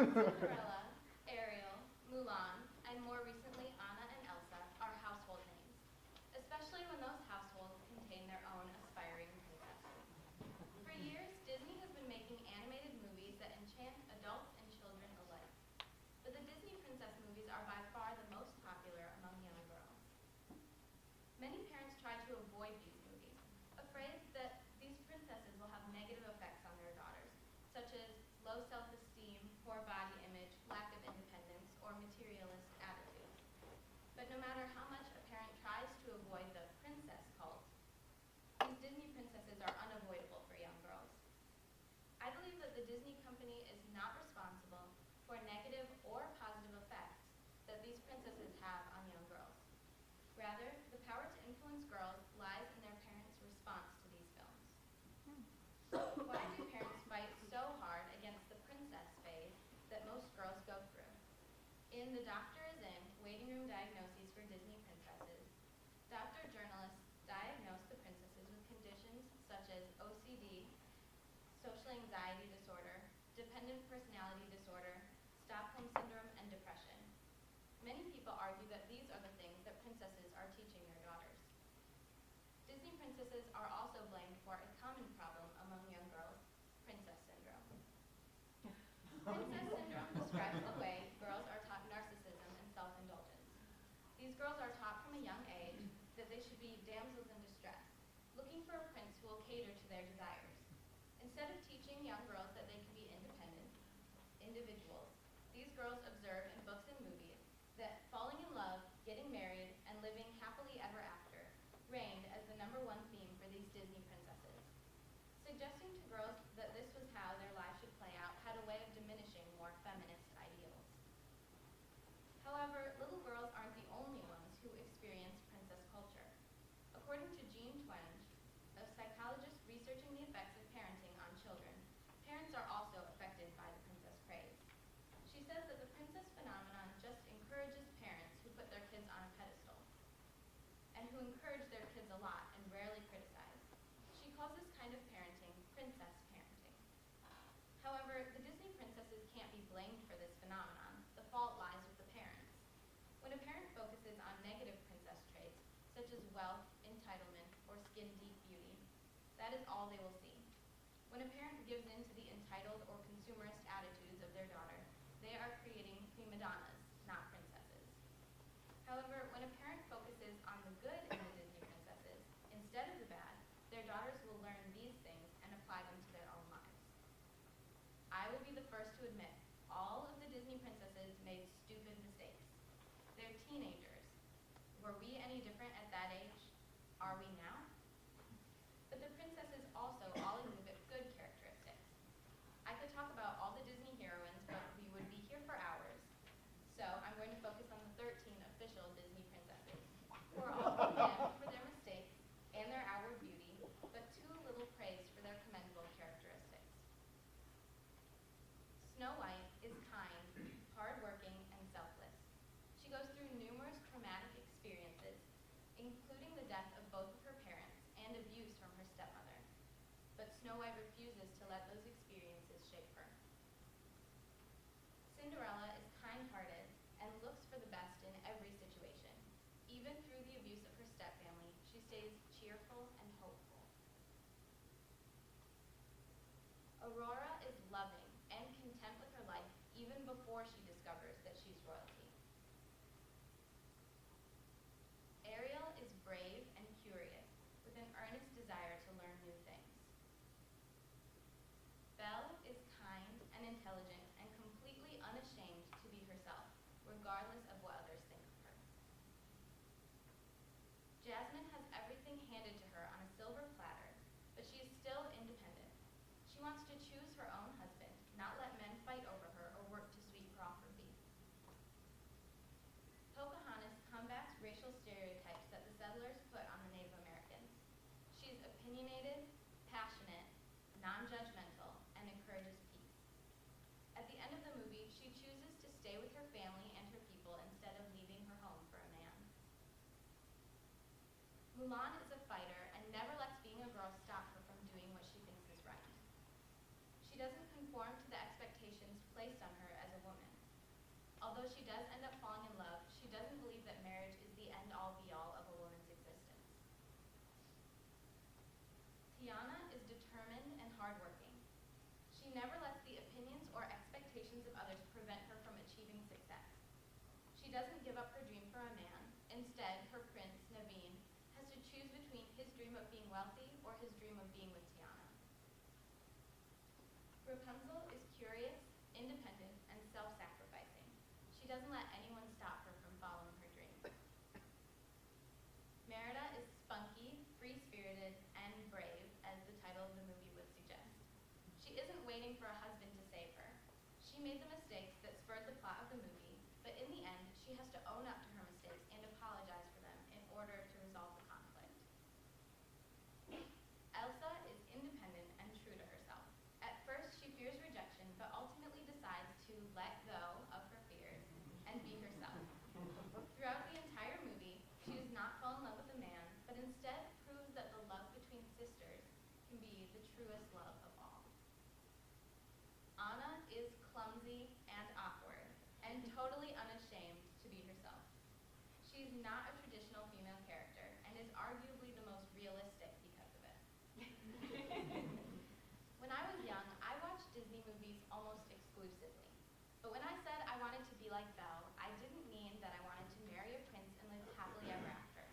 Cinderella, Ariel, Mulan, and more recently Anna and Elsa are household names, especially when those households contain their own aspiring princesses. For years, Disney has been making animated movies that enchant adults and children alike. But the Disney princess movies are by far the most popular among young girls. Many parents try to avoid these movies, afraid that these princesses will have negative effects on their daughters, such as low self-esteem, poor body image, lack of independence, or materialist attitudes. But no matter how much a parent tries to avoid the princess cult, these Disney princesses are unavoidable for young girls. I believe that the Disney company is not responsible for negative or positive effects that these princesses have on young girls. Rather, the power to influence girls lies in their parents' response to these films. Why do parents fight so hard against the princess phase that most girls go through? In The Doctor Is In, Waiting Room Diagnoses for Disney Princesses, doctor journalists diagnose the princesses with conditions such as OCD, social anxiety disorder, dependent personality disorder, Stockholm syndrome, and depression. Many people argue that these are the things that princesses are teaching their daughters. Disney princesses are also blamed for a common problem among young girls, princess syndrome. Princess syndrome describes the way girls are taught narcissism and self-indulgence. These girls are taught from a young age that they should be damsels in distress, looking for a prince who will cater to their desires. Instead of teaching young girls that they can be independent individuals, these girls observe in books and movies that falling in love, getting married, and living happily ever after reigned as the number one theme for these Disney princesses. Suggesting to girls that this was how their lives should play out had a way of diminishing more feminist ideals. However, little girls aren't the only ones who experience princess culture. According to Jean Twenge, a psychologist researching the effects of parenting on children, parents are also affected by the princess craze. She says that the princess phenomenon just encourages parents who put their kids on a pedestal and who encourage their kids a lot and rarely criticize. She calls this kind of parenting princess parenting. However, the Disney princesses can't be blamed for this phenomenon. The fault lies with the parents. When a parent focuses on negative princess traits, such as wealth, entitlement, or skin-deep beauty, that is all they will see. When a parent gives in to the entitled or consumerist attitudes of their daughter, they are creating prima donnas, not princesses. However, when a parent focuses on the good in the Disney princesses instead of the bad, their daughters will learn these things and apply them to their own lives. I will be the first to admit, all of the Disney princesses made stupid mistakes. They're teenagers. Were we any different at that age? Are we now? But the princesses also all exhibit good characteristics. I could talk about all the Disney heroines, but we would be here for hours. So I'm going to focus on the 13 official Disney princesses, who are all condemned for their mistakes and their outward beauty, but too little praised for their commendable characteristics. Snow White is kind, hardworking, and selfless. She goes through numerous traumatic experiences, including the death of both of her parents and abuse from her stepmother. But Snow White refuses to let those experiences shape her. Cinderella is kind-hearted and looks for the best in every situation. Even through the abuse of her stepfamily, she stays cheerful and hopeful. Aurora is loving and content with her life even before she discovers that she's royalty. Ariel is brave and curious, with an earnest desire to learn new things. Belle is kind and intelligent and completely unashamed to be herself, regardless of what others think of her. Jasmine has everything handed to her on a silver platter, but she is still independent. She wants to choose her own husband, not let men fight over her or work to sweep her off her feet. Pocahontas combats racial stereotypes that the settlers put on the Native Americans. She is opinionated, passionate, non-judgmental, and encourages peace. At the end of the movie, she chooses to stay with her family and her people instead of leaving her home for a man. Mulan is a fighter and never lets being a girl stop her from doing what she thinks is right. She doesn't conform to the expectations placed on her as a Although she does end up falling in love, she doesn't believe that marriage is the end-all be-all of a woman's existence. Tiana is determined and hardworking. She never lets the opinions or expectations of others prevent her from achieving success. She doesn't give up her dream for a man. Instead, her prince, Naveen, has to choose between his dream of being wealthy or his dream of being with Tiana. Rapunzel is curious, independent, and self-sacrificing. She doesn't let anyone stop her from following her dream. Merida is spunky, free-spirited, and brave, as the title of the movie would suggest. She isn't waiting for a husband to save her. She made the mistakes that spurred the plot of the movie, but in the end, she has to own up to her mistakes and apologize for them in order to resolve the conflict. Elsa is independent and true to herself. At first, she fears rejection, but ultimately decides to let go of her fears and be herself. Throughout the entire movie, she does not fall in love with a man, but instead proves that the love between sisters can be the truest love of all. Anna is clumsy and awkward, and totally unashamed to be herself. She's not a traditional female character, and is arguably the most realistic because of it. When I was young, I watched Disney movies almost exclusively. But when I said I wanted to be like Belle, I didn't mean that I wanted to marry a prince and live happily ever after.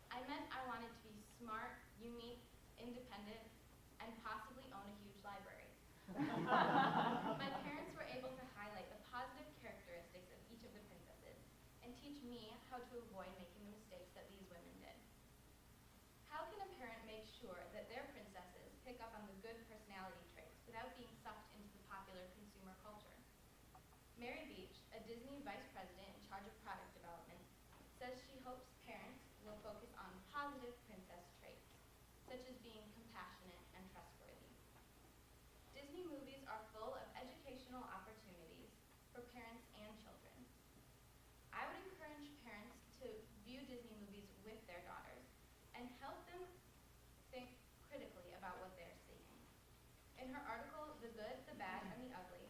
I meant I wanted to be smart, unique, independent, and possibly own a huge library. My parents were able to highlight the positive characteristics of each of the princesses and teach me how to avoid making the mistakes that these women did. How can a parent make sure that their princesses pick up on the good personality traits without being sucked into the popular consumer culture? Mary Beach, a Disney vice president in charge of product development, says she hopes parents will focus on positive princess traits, such as being compassionate and trustworthy. Disney movies are full of educational opportunities for parents and children. I would encourage parents to view Disney movies with their daughters and help them think critically about what they're seeing. In her article, The Good, the Bad, and the Ugly,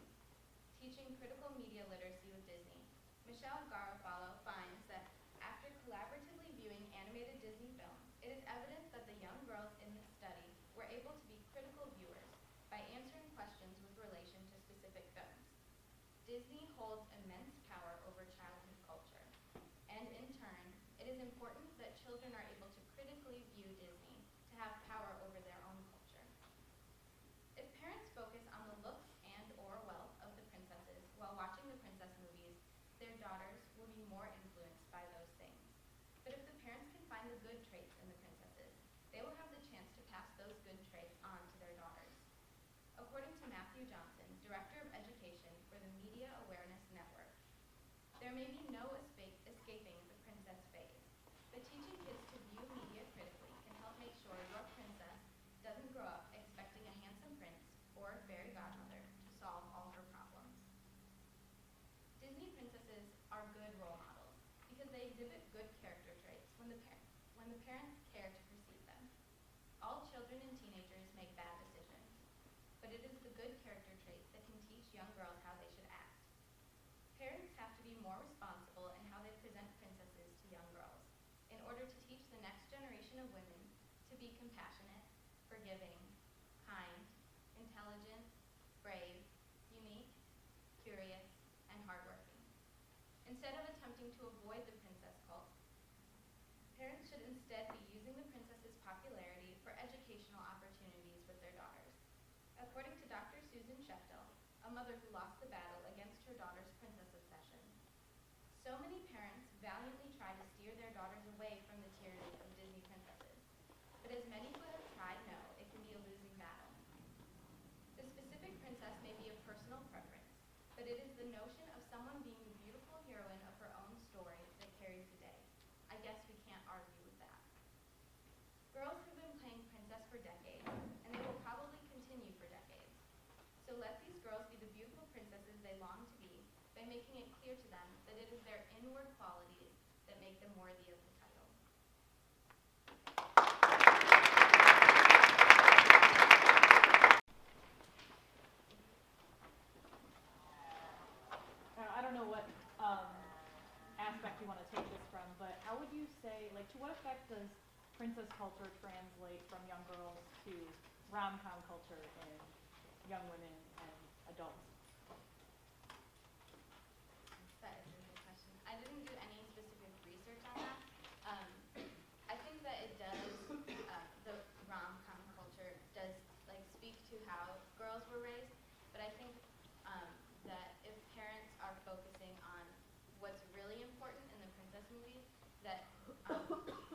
Teaching Critical Media Literacy with Disney, Michelle Garofalo finds that after collaboratively viewing animated Disney films, it is evident that the young girls in this study were able to be critical viewers by answering questions with relation to specific films. Disney holds immense power over childhood culture, and in turn, it is important that children are able to critically view Disney to have power over their own culture. If parents focus on the looks and or wealth of the princesses while watching the princess movies, their daughters will be more influenced by those things. But if the parents can find the good traits in the princesses, they will have the chance to pass those good traits on to their daughters. According to Matthew Johnson, Director of Education for the Media Awareness Network, there may be no escaping the princess phase, but teaching kids to view media critically can help make sure your princess doesn't grow up expecting a handsome prince or a fairy godmother to solve all her problems. Disney princesses are good role models because they exhibit good character traits when the parents care to perceive them. All children and teenagers make bad decisions, but it is the good character traits that can teach young girls how they should act. Parents have to be more responsible in how they present princesses to young girls in order to teach the next generation of women to be compassionate, forgiving, kind, intelligent, brave, unique, curious, and hardworking. Instead of attempting to avoid the princess cult, parents should instead be using the princess's popularity for educational opportunities with their daughters. According to Dr. Susan Sheftel, a mother who lost the battle against her daughter's princess obsession, so many parents valiantly try to steer their daughters away from the tyranny of Disney princesses. But as many who have tried know, it can be a losing battle. The specific princess may be a personal preference, but it is the notion of someone being the beautiful heroine of her own story that carries the day. I guess we can't argue with that. Girls have been playing princess for decades, and they will probably continue for decades. So let these girls be the beautiful princesses they long to be by making it clear to them that it is their inward qualities that make them worthy of the title. I don't know what culture translate from young girls to rom-com culture in young women and adults? That is a good question. I didn't do any specific research on that. Um, I think that it does, the rom-com culture does like speak to how girls were raised, but I think that if parents are focusing on what's really important in the princess movies, that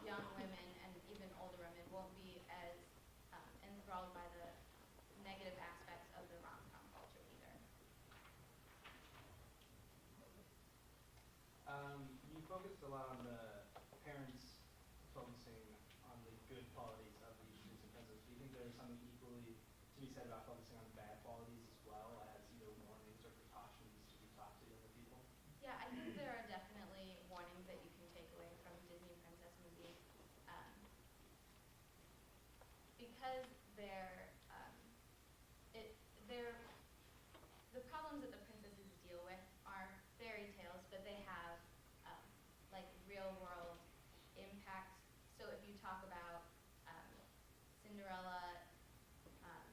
young women and even older women won't be as enthralled by the negative aspects of the rom-com culture either. You focused a lot on the parents focusing on the good qualities of the Disney princess. Do you think there's something equally to be said about focusing on the bad qualities as well as either warnings or precautions to be taught to younger people? Yeah, I think there are definitely warnings that you can take away from Disney princess movies because it, they're the problems that the princesses deal with are fairy tales, but they have like real world impacts. So if you talk about Cinderella, um,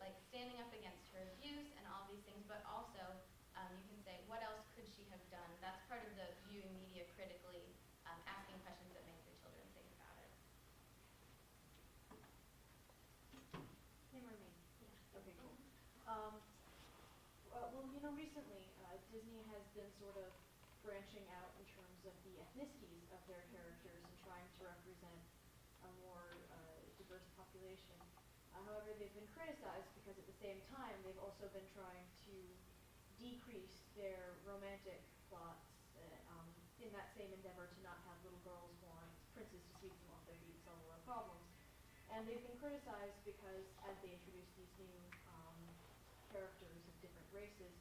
like standing up against her abuse and all these things, but also you can say, what else could she have done? That's part of the viewing media critically, asking questions that make your children think about it. Hey, Marlene. Yeah. Okay, cool. Well, recently Disney has been sort of branching out in terms of the ethnicities of their characters and trying to represent a more diverse population. However, they've been criticized because at the same time they've also been trying to decrease their romantic plots in that same endeavor to not have little girls want princes to sweep them off their feet, solve all their problems. And they've been criticized because as they introduce these new characters of different races,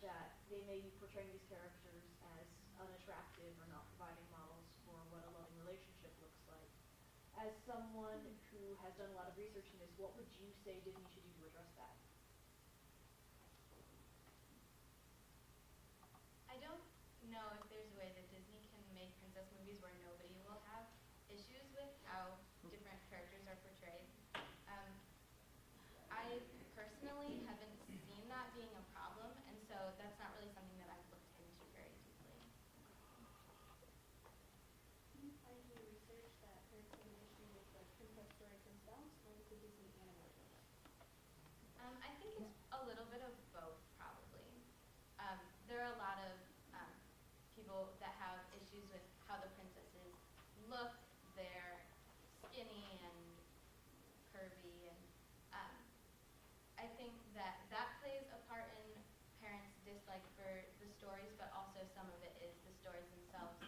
that they may be portraying these characters as unattractive or not providing models for what a loving relationship looks like. As someone who has done a lot of research in this, what would you say Disney should do to address that? I don't know if there's a way that Disney can make princess movies where nobody will have issues with how different characters are portrayed. I personally haven't seen that being a problem, and so that's not really something that I've looked into very deeply. I do research that parents have an issue with the princess stories themselves or with the Disney animated. I think it's a little bit of both, probably. There are a lot of people that have issues with how the princesses look. They're skinny and curvy, and I think that that plays a part in parents' dislike for the stories, but also some of it is the stories themselves.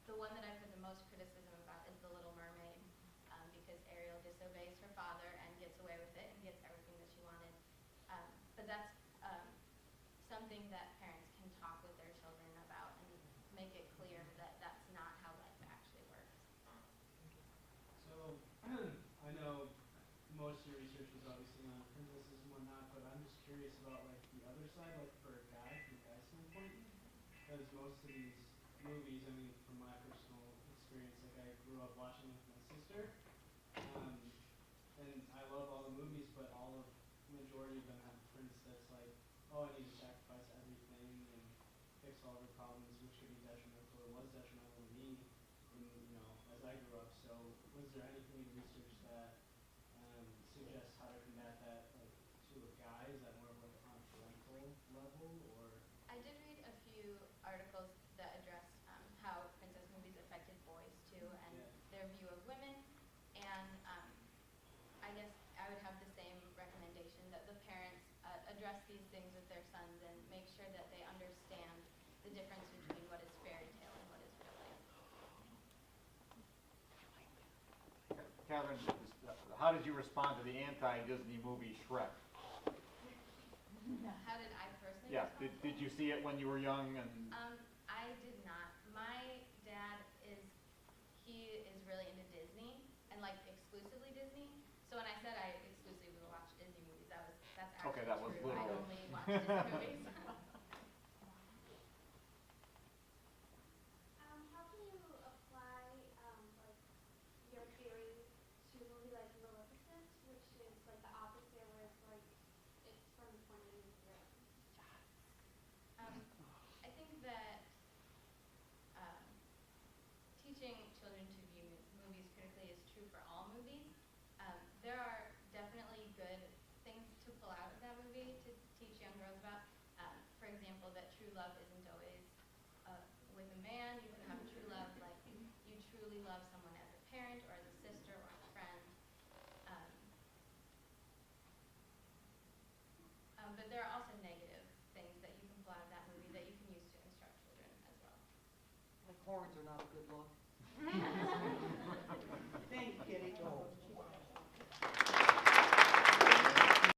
The one that I've heard the most criticism about is The Little Mermaid, because Ariel disobeys her father and gets away with it and gets everything that she wanted. But that's something that parents can talk with their children about and make it clear that that's not how life actually works. So, I know most of your research was obviously on princesses and whatnot, but I'm just curious about like the other side, like for a guy, from a guy's standpoint, because most of these movies, I mean, from my personal experience, like I grew up watching with my sister, and I love all the movies, but majority of them have a prince that's like, oh, I need to sacrifice everything and fix all the problems, which could be detrimental, or was detrimental to me, as I grew up. So, was there anything in research that suggests how to combat that, like, to a guy? Is that more of like on a parental level, or? I did read a few articles that addressed how princess movies affected boys too, and their view of women. And I guess I would have the same recommendation that the parents address these things with their sons and make sure that they understand the difference between what is fairy tale and what is real life. Catherine, how did you respond to the anti-Disney movie Shrek? How did I personally Yeah, respond? did you see it when you were young? And I did not. My dad he is really into Disney and like exclusively Disney. So when I said I exclusively watch Disney movies, that's actually okay, that was true. I literal. only watch Disney movies. How can you apply like love isn't always with a man. You can have true love, like you truly love someone as a parent or as a sister or a friend. But there are also negative things that you can pull out of that movie that you can use to instruct children as well. Like horns are not a good look.